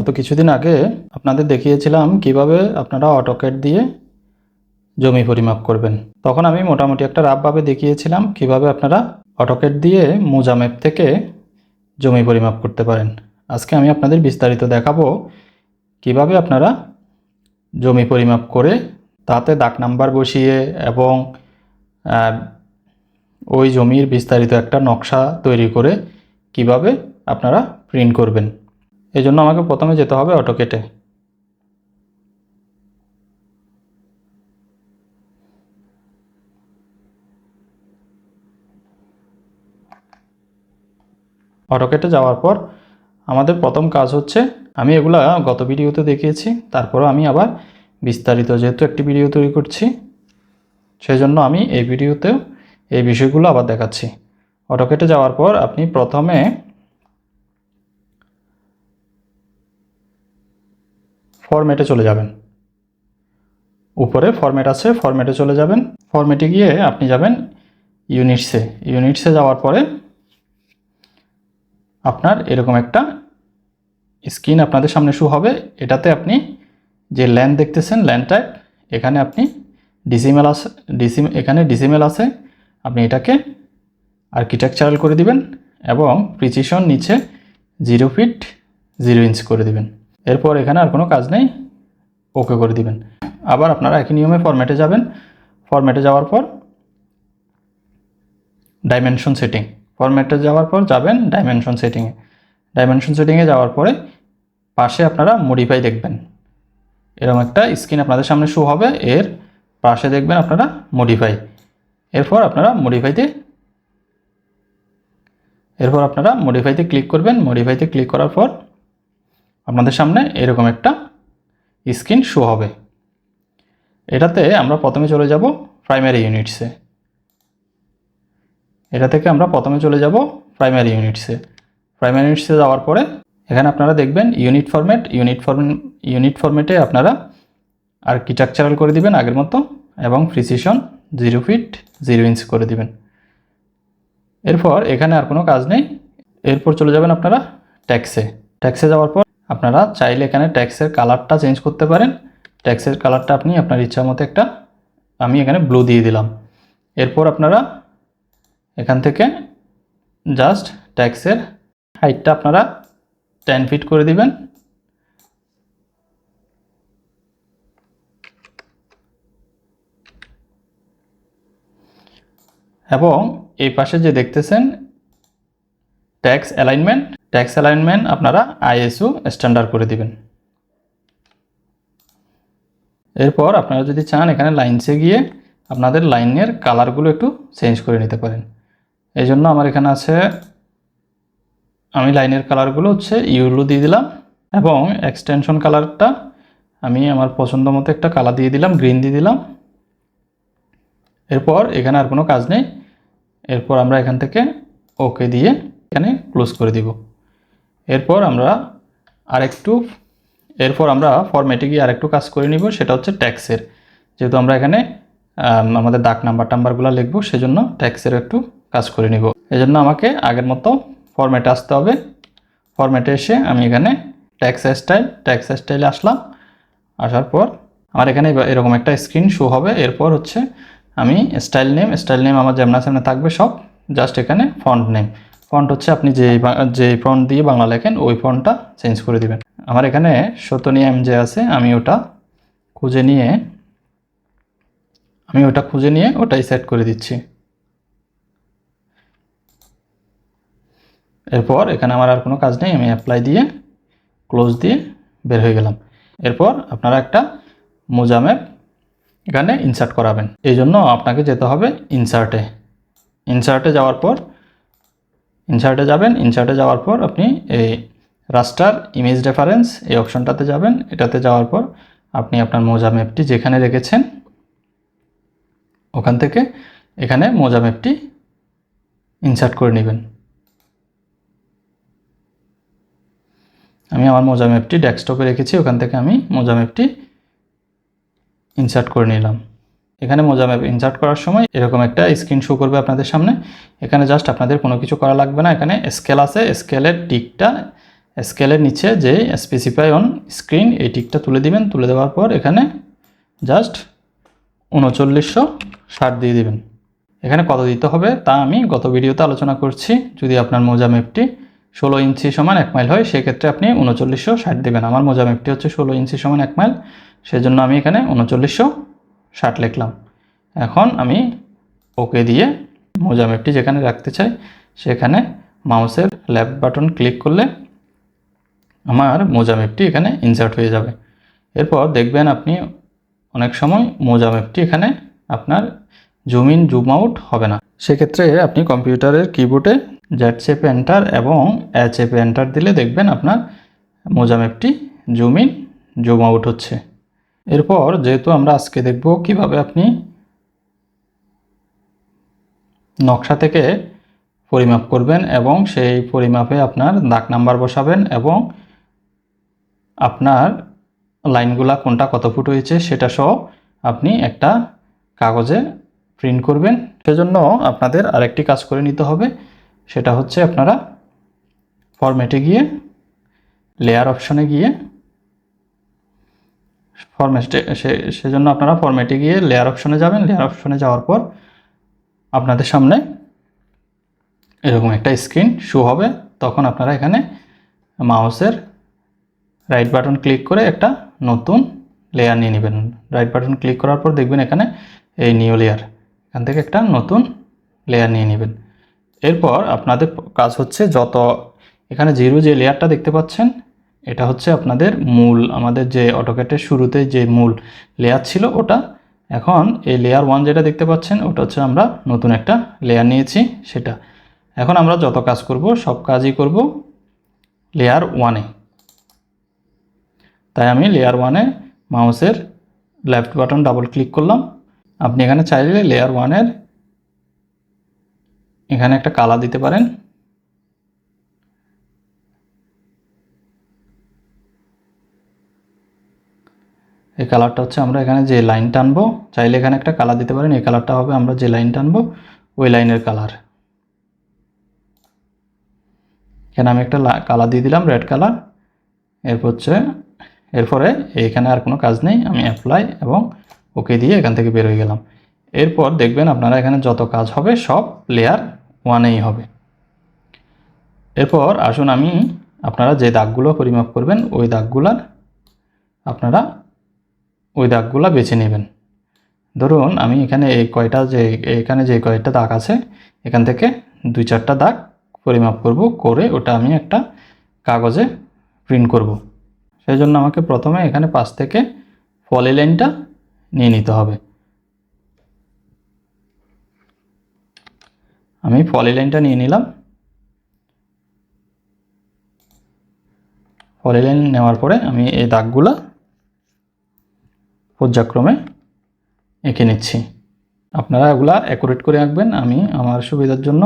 গত কিছুদিন আগে আপনাদের দেখিয়েছিলাম কিভাবে আপনারা অটোক্যাড দিয়ে জমি পরিমাপ করবেন। তখন আমি মোটামুটি একটা রাফভাবে দেখিয়েছিলাম কিভাবে আপনারা অটোক্যাড দিয়ে মোজা ম্যাপ থেকে জমি পরিমাপ করতে পারেন। আজকে আমি আপনাদের বিস্তারিত দেখাবো কিভাবে আপনারা জমি পরিমাপ করে তাতে দাগ নাম্বার বসিয়ে এবং ওই জমির বিস্তারিত একটা নকশা তৈরি করে কিভাবে আপনারা প্রিন্ট করবেন। এই জন্য আমাকে প্রথমে যেতে হবে অটোক্যাডে। অটোক্যাডে যাওয়ার পর আমাদের প্রথম কাজ হচ্ছে, আমি এগুলা গত ভিডিওতে দেখিয়েছি, তারপরও আমি আবার বিস্তারিত যেহেতু একটি ভিডিও তৈরি করছি সেজন্য আমি এই ভিডিওতেও এই বিষয়গুলো আবার দেখাচ্ছি। অটোক্যাডে যাওয়ার পর আপনি প্রথমে ফরম্যাটে চলে যাবেন। উপরে ফরম্যাট আছে, ফরম্যাটে চলে যাবেন। ফরম্যাটে গিয়ে আপনি যাবেন ইউনিটসে। ইউনিটসে যাওয়ার পরে আপনার এরকম একটা স্ক্রিন আপনাদের সামনে শো হবে। এটাতে আপনি যে ল্যান দেখতেছেন, ল্যান টাইপ, এখানে আপনি ডিসিমেল আছে, এখানে ডিসিমেল আছে, আপনি এটাকে আর্কিটেকচারাল করে দিবেন এবং প্রিসিশন নিচে 0 ফিট 0 ইঞ্চ করে দিবেন। এরপর এখানে আর কোনো কাজ নেই, ওকে করে দিবেন। আবার আপনারা একই নিয়মে ফরম্যাটে যাবেন। ফরম্যাটে যাওয়ার পর ডাইমেনশন সেটিং, ফরম্যাটে যাওয়ার পর যাবেন ডাইমেনশন সেটিংয়ে। ডাইমেনশন সেটিংয়ে যাওয়ার পরে পাশে আপনারা মডিফাই দেখবেন, এরকম একটা স্ক্রিন আপনাদের সামনে শো হবে। এর পাশে দেখবেন আপনারা মডিফাই। এরপর আপনারা মডিফাইতে ক্লিক করবেন। মডিফাইতে ক্লিক করার পর আপনাদের সামনে এরকম একটা স্ক্রিন শো হবে। এটাতে আমরা প্রথমে চলে যাব প্রাইমারি ইউনিটসে। এটা থেকে আমরা প্রথমে চলে যাব প্রাইমারি ইউনিটসে। প্রাইমারি ইউনিটসে যাওয়ার পরে এখানে আপনারা দেখবেন ইউনিট ফরম্যাট। ইউনিট ফরম্যাটে আপনারা আর্কিটেকচারাল করে দিবেন আগের মতো এবং প্রিসিশন 0 ফিট 0 ইঞ্চ করে দিবেন। এরপর এখানে আর কোনো কাজ নেই। এরপর চলে যাবেন আপনারা ট্যাক্সে। ট্যাক্সে যাওয়ার পর আপনারা চাইলে এখানে ট্যাক্সের কালারটা চেঞ্জ করতে পারেন। ট্যাক্সের কালারটা আপনি আপনার ইচ্ছা মতো একটা, আমি এখানে ব্লু দিয়ে দিলাম। এরপর আপনারা এখান থেকে জাস্ট ট্যাক্সের হাইটটা আপনারা 10 ফিট করে দিবেন এবং এই পাশে যে দেখতেছেন ট্যাক্স অ্যালাইনমেন্ট আপনারা ISO স্ট্যান্ডার্ড করে দিবেন। এরপর আপনারা যদি চান এখানে লাইনসে গিয়ে আপনাদের লাইনের কালারগুলো একটু চেঞ্জ করে নিতে পারেন। এই জন্য আমার এখানে আছে, আমি লাইনের কালারগুলো হচ্ছে ইয়েলো দিয়ে দিলাম এবং এক্সটেনশন কালারটা আমি আমার পছন্দ মতো একটা কালার দিয়ে দিলাম, গ্রিন দিয়ে দিলাম। এরপর এখানে আর কোনো কাজ নেই। এরপর আমরা এখান থেকে ওকে দিয়ে এখানে ক্লোজ করে দিব। এরপর আমরা ফরম্যাটে গিয়ে আরেকটু কাজ করে নিব, সেটা হচ্ছে ট্যাক্সের। যেহেতু আমরা এখানে আমাদের দাগ নাম্বারগুলো লিখবো, সেজন্য ট্যাক্সের একটু কাজ করে নিব। এজন্য আমাকে আগের মতো ফরম্যাটে আসতে হবে। ফরম্যাটে এসে আমি এখানে ট্যাক্স স্টাইলে আসলাম। আসার পর আমার এখানে এরকম একটা স্ক্রিন শো হবে। এরপর হচ্ছে আমি স্টাইল নেম আমার যেমন সামনে থাকবে সব, জাস্ট এখানে ফন্ট হচ্ছে আপনি যে ফন্ট দিয়ে বাংলা লেখেন ওই ফন্টটা চেঞ্জ করে দিবেন। আমার এখানে শতনীয় MJ আছে, আমি ওটা খুঁজে নিয়ে ওটাই সেট করে দিচ্ছি। এরপর এখানে আমার আর কোনো কাজ নেই, আমি অ্যাপ্লাই দিয়ে ক্লোজ দিয়ে বের হয়ে গেলাম। এরপর আপনারা একটা মোজা ম্যাপ এখানে ইনসার্ট করাবেন। এই জন্য আপনাকে যেতে হবে ইনসার্টে যাওয়ার পর ইনসার্টে যাওয়ার পর আপনি এই রাস্টার ইমেজ রেফারেন্স এই অপশনটাতে যাবেন। এটাতে যাওয়ার পর আপনি আপনার মোজা ম্যাপটি যেখানে রেখেছেন ওখান থেকে এখানে মোজা ম্যাপটি ইনসার্ট করে নেবেন। আমি আমার মোজা ম্যাপটি ডেস্কটপে রেখেছি, ওখান থেকে আমি মোজা ম্যাপটি ইনসার্ট করে নিলাম। এখানে মোজা ম্যাপ ইনসার্ট করার সময় এরকম একটা স্ক্রিন শো করবে আপনাদের সামনে। এখানে জাস্ট আপনাদের কোনো কিছু করা লাগবে না। এখানে স্কেল আছে, স্কেলের টিকটা স্কেলের নিচে যে স্পেসিফাই অন স্ক্রিন এই টিকটা তুলে দিবেন। তুলে দেওয়ার পর এখানে জাস্ট 3960 দিয়ে দিবেন। এখানে কত দিতে হবে তা আমি গত ভিডিওতে আলোচনা করছি। যদি আপনার মোজা মেপটি 16 ইঞ্চি সমান 1 মাইল হয় সেক্ষেত্রে আপনি 3960 দেবেন। আমার মোজা মেপটি হচ্ছে 16 ইঞ্চি সমান 1 মাইল, সেজন্য আমি এখানে 3960 লিখলাম। এখন আমি ওকে দিয়ে মোজা মেপটি যেখানে রাখতে চাই সেখানে মাউসের লেফট বাটন ক্লিক করলে আমার মোজা মেপটি এখানে ইনসার্ট হয়ে যাবে। এরপর দেখবেন আপনি অনেক সময় মোজা মেপটি এখানে আপনার জুম ইন জুম আউট হবে না। সেক্ষেত্রে আপনি কম্পিউটারের কিবোর্ডে জেড চেপে এন্টার এবং এ চেপে এন্টার দিলে দেখবেন আপনার মোজা ম্যাপটি জুম ইন জুম আউট হচ্ছে। এরপর যেহেতু আমরা আজকে দেখব কিভাবে আপনি নকশা থেকে পরিমাপ করবেন এবং সেই পরিমাপে আপনার দাগ নাম্বার বসাবেন এবং আপনার লাইনগুলা কোনটা কত ফুট হয়েছে সেটা সহ আপনি একটা কাগজে প্রিন্ট করবেন। সেজন্য আপনাদের আরেকটি কাজ করে নিতে হবে, সেটা হচ্ছে আপনারা ফরম্যাটে গিয়ে লেয়ার অপশনে গিয়ে সেজন্য আপনারা ফরম্যাটে গিয়ে লেয়ার অপশনে যাবেন। লেয়ার অপশনে যাওয়ার পর আপনাদের সামনে এরকম একটা স্ক্রিন শো হবে। তখন আপনারা এখানে মাউসের রাইট বাটন ক্লিক করে একটা নতুন লেয়ার নিয়ে নেবেন। রাইট বাটন ক্লিক করার পর দেখবেন এখানে এই নিউ লেয়ার, এখান থেকে একটা নতুন লেয়ার নিয়ে নেবেন। এরপর আপনাদের কাজ হচ্ছে যত এখানে জিরো যে লেয়ারটা দেখতে পাচ্ছেন এটা হচ্ছে আপনাদের মূল, আমাদের যে অটোক্যাডের শুরুতে যে মূল লেয়ার ছিল ওটা। এখন এই লেয়ার 1 যেটা দেখতে পাচ্ছেন ওটা হচ্ছে আমরা নতুন একটা লেয়ার নিয়েছি সেটা। এখন আমরা যত কাজ করব সব কাজই করব লেয়ার 1-এ। তাই আমি লেয়ার 1-এ মাউসের লেফট বাটন ডাবল ক্লিক করলাম। আপনি এখানে চাইলে লেয়ার 1-এর এখানে একটা কালার দিতে পারেন। এই কালারটা হচ্ছে আমরা এখানে যে লাইন টানবো, চাইলে এখানে একটা কালার দিতে পারেন। এই কালারটা হবে আমরা যে লাইন টানবো ওই লাইনের কালার। এখানে আমি একটা কালার দিয়ে দিলাম, রেড কালার। এরপরে এইখানে আর কোনো কাজ নেই, আমি অ্যাপ্লাই এবং ওকে দিয়ে এখান থেকে বের হয়ে গেলাম। এরপর দেখবেন আপনারা এখানে যত কাজ হবে সব লেয়ার 1-এই হবে। এরপর আসুন আপনারা যে দাগগুলো পরিমাপ করবেন ওই দাগগুলা বেছে নেবেন। ধরুন আমি এখানে যে কয়টা দাগ আছে এখান থেকে 2-4টা দাগ পরিমাপ করব, করে ওটা আমি একটা কাগজে প্রিন্ট করব। সেই জন্য আমাকে প্রথমে এখানে পাশ থেকে পলি লাইনটা নিয়ে নিতে হবে। আমি পলি লাইনটা নিয়ে নিলাম। পলি লাইন নেওয়ার পরে আমি এই দাগগুলা পর্যায়ক্রমে এঁকে নিচ্ছি। আপনারা এগুলা অ্যাকুরেট করে আঁকবেন। আমি আমার সুবিধার জন্য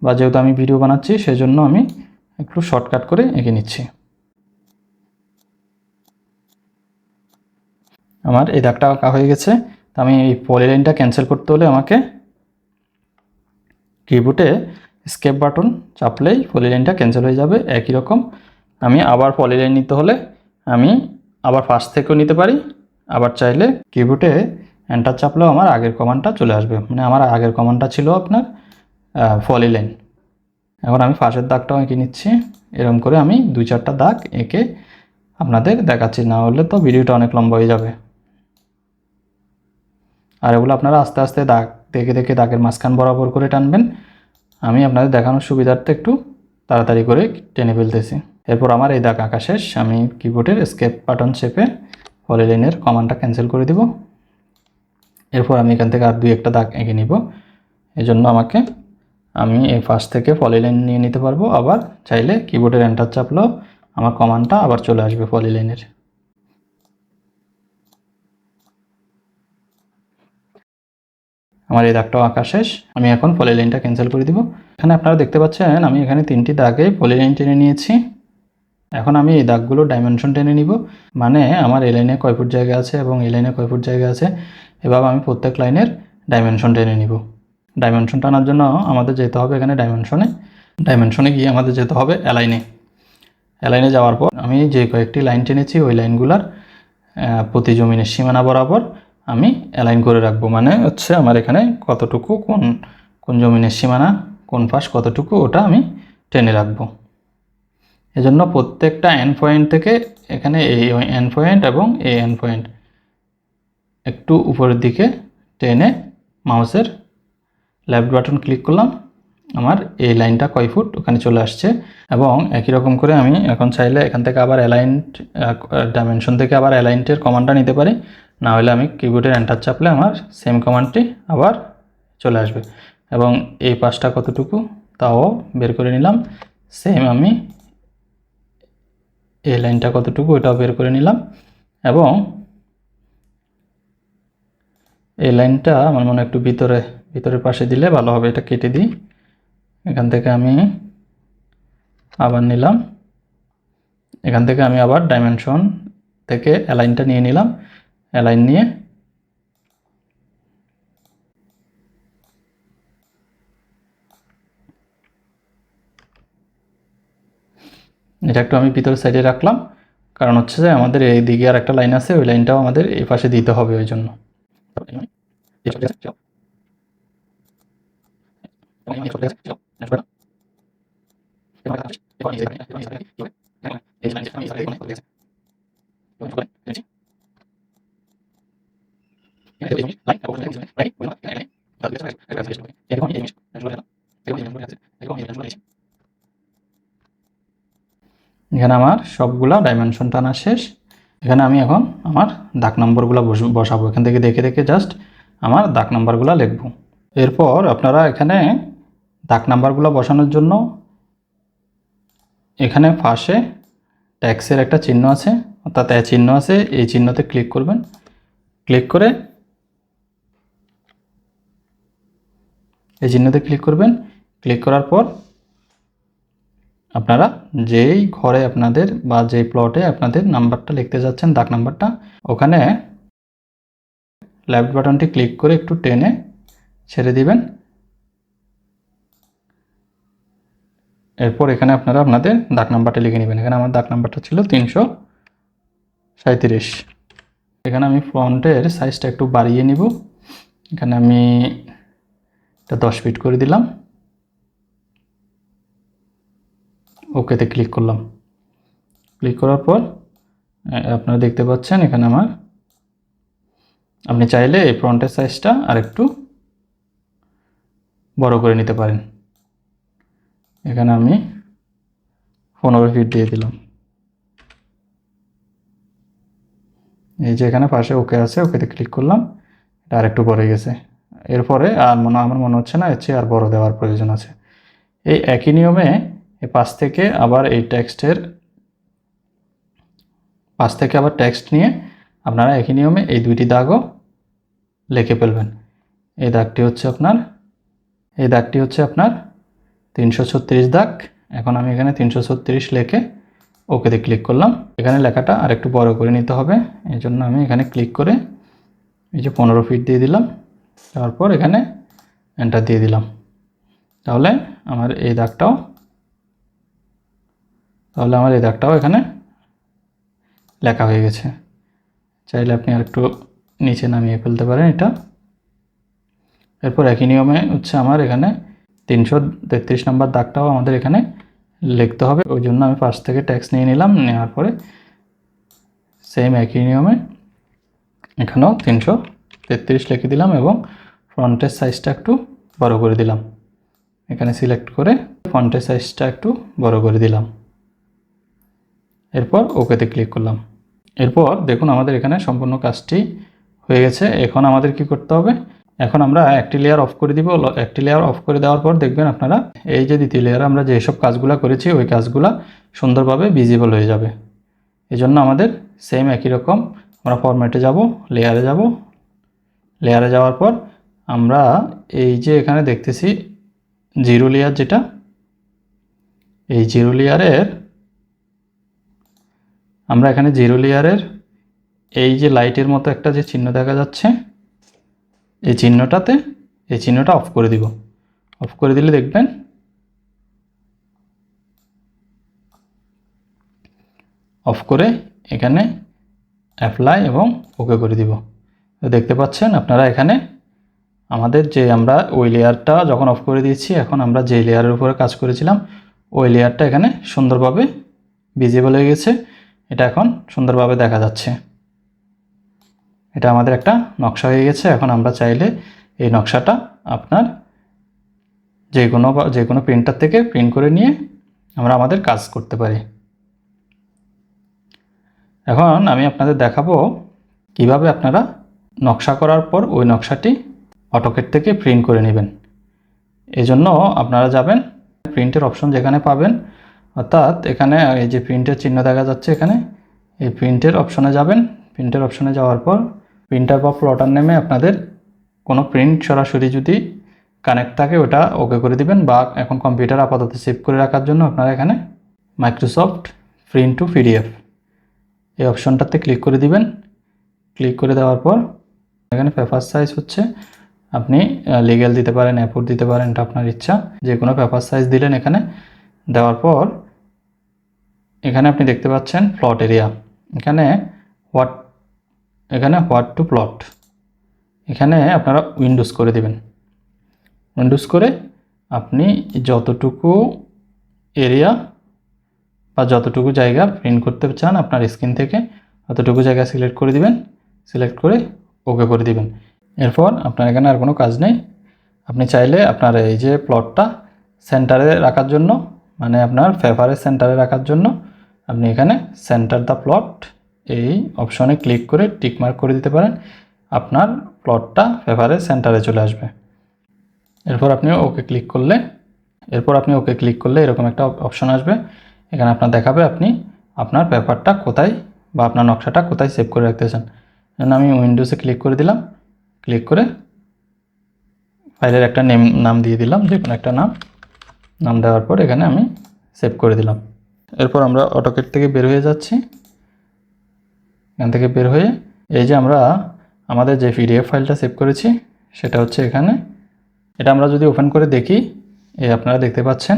বা যেহেতু আমি ভিডিও বানাচ্ছি সেজন্য আমি একটু শর্টকাট করে এঁকে নিচ্ছি। আমার এই দাগটা আঁকা হয়ে গেছে। তো আমি এই পলি লাইনটা ক্যান্সেল করতে হলে আমাকে কিবোর্ডে এস্কেপ বাটন চাপলেই পলি লাইনটা ক্যান্সেল হয়ে যাবে। একই রকম আমি আবার পলি লাইন নিতে হলে আমি আবার ফার্স্ট থেকেও নিতে পারি, আবার চাইলে কিবোর্ডে এন্টার চাপলেও আমার আগের কমান্ডটা চলে আসবে। মানে আমার আগের কমান্ডটা ছিল আপনার পলি লাইন। এখন আমি ফার্স্টের দাগটাও এঁকে নিচ্ছি। এরকম করে আমি 2-4টা দাগ এঁকে আপনাদের দেখাচ্ছি, না হলে তো ভিডিওটা অনেক লম্বা হয়ে যাবে। আর এগুলো আপনারা আস্তে আস্তে দাগ দেখে দেখে দাগের মাঝখান বরাবর করে টানবেন। আমি আপনাদের দেখানোর সুবিধার্থে একটু তাড়াতাড়ি করে টেনে ফেলতেছি। এরপর আমার এই দাগ আঁকা শেষ। আমি কিবোর্ডের এস্কেপ বাটন চেপে পলি লাইনের কমান্ডটা ক্যান্সেল করে দিব। এরপর আমি এখান থেকে আর 2-1টা দাগ এঁকে নিব। এই জন্য আমি এই ফার্স্ট থেকে পলি লাইন নিয়ে নিতে পারবো, আবার চাইলে কিবোর্ডের এন্টার চাপলেও আমার কমান্ডটা আবার চলে আসবে পলি লাইনের। আমার এই দাগটাও আঁকা শেষ। আমি এখন পলি লাইনটা ক্যান্সেল করে দিব। এখানে আপনারা দেখতে পাচ্ছেন আমি এখানে 3টি দাগে পলি লাইন টেনে নিয়েছি। এখন আমি এই দাগগুলো ডাইমেনশন টেনে নিব, মানে আমার এই লাইনে কয় ফুট জায়গা আছে এবং এই লাইনে কয় ফুট জায়গা আছে, এভাবে আমি প্রত্যেক লাইনের ডাইমেনশন টেনে নিব। ডাইমেনশন টানার জন্য আমাদের যেতে হবে এখানে ডাইমেনশনে গিয়ে আমাদের যেতে হবে অ্যালাইনে। অ্যালাইনে যাওয়ার পর আমি যে কয়েকটি লাইন টেনেছি ওই লাইনগুলার প্রতি জমিনের সীমানা বরাবর আমি অ্যালাইন করে রাখবো। মানে হচ্ছে আমার এখানে কতটুকু কোন জমিনের সীমানা কোন পাশ কতটুকু ওটা আমি টেনে রাখবো। এজন্য প্রত্যেকটা এন্ড পয়েন্ট থেকে এখানে এই এন্ড পয়েন্ট এবং এই এন্ড পয়েন্ট একটু উপরের দিকে টেনে মাউসের লেফট বাটন ক্লিক করলাম, আমার এই লাইনটা কয় ফুট ওখানে চলে আসছে। এবং একই রকম করে আমি এখন চাইলে এখান থেকে আবার অ্যালাইন্ড ডাইমেনশন থেকে আবার অ্যালাইন্টের কমান্ডটা নিতে পারি, না হলে আমি কিবোর্ডের এন্টার চাপলে আমার সেম কমান্ডটি আবার চলে আসবে। এবং এই পাশটা কতটুকু তাও বের করে নিলাম, সেম আমি এই লাইনটা কতটুকু ওটাও বের করে নিলাম। এবং এই লাইনটা আমার মনে একটু ভিতরের পাশে দিলে ভালো হবে, এটা কেটে দিই। এখান থেকে আমি আবার নিলাম, এখান থেকে আমি আবার ডাইমেনশন থেকে অ্যালাইনটা নিয়ে নিলাম, অ্যালাইন নিয়ে এটা একটু আমি ভিতরের সাইডে রাখলাম, কারণ হচ্ছে যে আমাদের এই দিকে আর একটা লাইন আছে, ওই লাইনটাও আমাদের এই পাশে দিতে হবে ওই জন্য। এখানে আমার সবগুলা ডাইমেনশন টানা শেষ। এখানে আমি এখন আমার দাগ নম্বরগুলো বসাবো, এখান থেকে দেখে দেখে জাস্ট আমার দাগ নাম্বারগুলো লিখব। এরপর আপনারা এখানে দাগ নাম্বারগুলো বসানোর জন্য এখানে পাশে ট্যাক্সের একটা চিহ্ন আছে, অর্থাৎ চিহ্ন আছে, এই চিহ্নতে ক্লিক করবেন। ক্লিক করে এই চিহ্নতে ক্লিক করবেন। ক্লিক করার পর আপনারা যেই ঘরে আপনাদের বা যেই প্লটে আপনাদের নাম্বারটা লিখতে যাচ্ছেন দাগ নাম্বারটা, ওখানে লেফট বাটনটি ক্লিক করে একটু টেনে ছেড়ে দিবেন। এরপর এখানে আপনারা আপনাদের দাগ নাম্বারটা লিখে নেবেন। এখানে আমার দাগ নাম্বারটা ছিল 337। এখানে আমি ফন্টের সাইজটা একটু বাড়িয়ে নিব, এখানে আমি এটা 10 ফিট করে দিলাম, ওকেতে ক্লিক করলাম। ক্লিক করার পর আপনারা দেখতে পাচ্ছেন এখানে আমার, আপনি চাইলে এই ফন্টের সাইজটা আর একটু বড় করে নিতে পারেন। এখানে আমি 15 ফিট দিয়ে দিলাম। এই যে এখানে পাশে ওকে আছে, ওকেতে ক্লিক করলাম, এটা আর একটু বড় গেছে। এরপরে আমার মনে হচ্ছে না এর চেয়ে আর বড় দেওয়ার প্রয়োজন আছে। এই একই নিয়মে এই পাশ থেকে আবার এই টেক্সটের পাশ থেকে আবার টেক্সট নিয়ে আপনারা একই নিয়মে এই দুইটি দাগও লিখে ফেলবেন। এই দাগটি হচ্ছে আপনার 336 দাগ। এখন আমি এখানে 336 লিখে ওকেতে ক্লিক করলাম। এখানে লেখাটা আর একটু বড় করে নিতে হবে, এই জন্য আমি এখানে ক্লিক করে এই যে 15 ফিট দিয়ে দিলাম, তারপর এখানে এন্টার দিয়ে দিলাম। তাহলে আমার এই দাগটাও এখানে লেখা হয়ে গেছে। চাইলে আপনি আর একটু নিচে নামিয়ে ফেলতে পারেন এটা। এরপর একই নিয়মে হচ্ছে আমার এখানে 333 নম্বর দাগটাও আমাদের এখানে লিখতে হবে, ওই জন্য আমি পাশ থেকে টেক্সট নিয়ে নিলাম। নেওয়ার পরে সেম একই নিয়মে এখানেও 333 লিখে দিলাম এবং ফন্টের সাইজটা একটু বড় করে দিলাম। এখানে সিলেক্ট করে ফন্টের সাইজটা একটু বড় করে দিলাম। এরপর ওকেতে ক্লিক করলাম। এরপর দেখুন আমাদের এখানে সম্পূর্ণ কাজটি হয়ে গেছে। এখন আমাদের কি করতে হবে, এখন আমরা একটি লেয়ার অফ করে দিব। একটি লেয়ার অফ করে দেওয়ার পর দেখবেন আপনারা এই যে দ্বিতীয় লেয়ারে আমরা যেসব কাজগুলো করেছি ওই কাজগুলো সুন্দরভাবে ভিজিবল হয়ে যাবে। এই জন্য আমাদের সেম একই রকম আমরা ফরম্যাটে যাব, লেয়ারে যাওয়ার পর আমরা এই যে এখানে দেখতেছি জিরো লেয়ার, যেটা এই জিরো লেয়ারের আমরা এখানে জিরো লেয়ারের এই যে লাইটের মতো একটা যে চিহ্ন দেখা যাচ্ছে, এই চিহ্নটা অফ করে দিব। অফ করে দিলে দেখবেন অফ করে এখানে অ্যাপ্লাই এবং ওকে করে দিব। তো দেখতে পাচ্ছেন আপনারা এখানে আমাদের যে আমরা ওই লেয়ারটা যখন অফ করে দিয়েছি, এখন আমরা যে লেয়ারের উপরে কাজ করেছিলাম ওই লেয়ারটা এখানে সুন্দরভাবে ভিজিবল হয়ে গেছে। এটা এখন সুন্দরভাবে দেখা যাচ্ছে। এটা আমাদের একটা নকশা হয়ে গেছে। এখন আমরা চাইলে এই নকশাটা আপনার যে কোনো প্রিন্টার থেকে প্রিন্ট করে নিয়ে আমরা আমাদের কাজ করতে পারি। এখন আমি আপনাদের দেখাবো কিভাবে আপনারা নকশা করার পর ওই নকশাটি AutoCAD থেকে প্রিন্ট করে নেবেন। এজন্য আপনারা যাবেন প্রিন্টের অপশন যেখানে পাবেন, অর্থাৎ এখানে এই যে প্রিন্টের চিহ্ন দেখা যাচ্ছে, এখানে এই প্রিন্টের অপশনে যাবেন। প্রিন্টের অপশনে যাওয়ার পর প্রিন্টার বা প্লটার নেমে আপনাদের কোনো প্রিন্ট সরাসরি যদি কানেক্ট থাকে ওটা ওকে করে দিবেন, বা এখন কম্পিউটার আপাতত সেভ করে রাখার জন্য আপনারা এখানে মাইক্রোসফট প্রিন্ট টু পিডিএফ এই অপশনটাতে ক্লিক করে দিবেন। ক্লিক করে দেওয়ার পর এখানে পেপার সাইজ হচ্ছে আপনি লিগ্যাল দিতে পারেন, A4 দিতে পারেন, এটা আপনার ইচ্ছা। যে কোনো পেপার সাইজ দিলেন। এখানে দেওয়ার পর এখানে আপনি দেখতে পাচ্ছেন প্লট এরিয়া, এখানে হোয়াট টু প্লট, এখানে আপনারা উইন্ডোজ করে দিবেন। উইন্ডোজ করে আপনি যতটুকু এরিয়া বা যতটুকু জায়গা প্রিন্ট করতে চান আপনার স্ক্রিন থেকে ততটুকু জায়গা সিলেক্ট করে দিবেন। সিলেক্ট করে ওকে করে দিবেন। এরপর আপনার এখানে আর কোনো কাজ নেই। আপনি চাইলে আপনার এই যে প্লটটা সেন্টারে রাখার জন্য, মানে আপনার পেপারের সেন্টারে রাখার জন্য আপনি এখানে সেন্টার দ্য প্লট এই অপশনে ক্লিক করে টিক মার্ক করে দিতে পারেন। আপনার প্লটটা পেপারের সেন্টারে চলে আসবে। এরপর আপনি ওকে ক্লিক করলে এরকম একটা অপশন আসবে। এখানে আপনার দেখাবে আপনি আপনার পেপারটা কোথায় বা আপনার নকশাটা কোথায় সেভ করে রাখতে চান। আমি উইন্ডোজে ক্লিক করে দিলাম। ক্লিক করে ফাইলের একটা নাম দিয়ে দিলাম, যে কোনো একটা নাম দেওয়ার পর এখানে আমি সেভ করে দিলাম। এরপর আমরা AutoCAD থেকে বের হয়ে যাচ্ছি। এখান থেকে বের হয়ে এই যে আমরা আমাদের যে পিডিএফ ফাইলটা সেভ করেছি সেটা হচ্ছে এখানে। এটা আমরা যদি ওপেন করে দেখি, আপনারা দেখতে পাচ্ছেন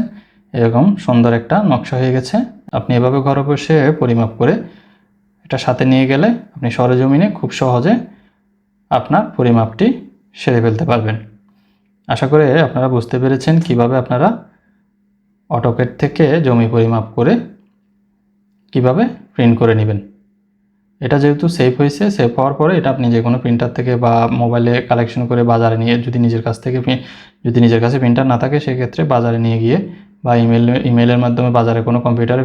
এরকম সুন্দর একটা নকশা হয়ে গেছে। আপনি এভাবে ঘরে বসে পরিমাপ করে এটা সাথে নিয়ে গেলে আপনি সরেজমিনে খুব সহজে আপনার পরিমাপটি সেরে ফেলতে পারবেন। আশা করি আপনারা বুঝতে পেরেছেন কিভাবে আপনারা AutoCAD থেকে জমি পরিমাপ করে কিভাবে প্রিন্ট করে নেবেন। এটা যেহেতু সেভ হয়েছে, সেভ হওয়ার পরে এটা আপনি যে কোনো প্রিন্টার থেকে বা মোবাইলে কালেকশন করে বাজারে নিয়ে, যদি নিজের কাছে প্রিন্টার না থাকে সেক্ষেত্রে বাজারে নিয়ে গিয়ে বা ইমেলের মাধ্যমে বাজারে কোনো কম্পিউটারে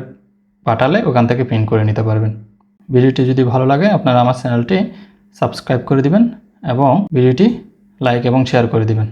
পাঠালে ওখান থেকে প্রিন্ট করে নিতে পারবেন। ভিডিওটি যদি ভালো লাগে আপনারা আমার চ্যানেলটি সাবস্ক্রাইব করে দিবেন এবং ভিডিওটি লাইক এবং শেয়ার করে দিবেন।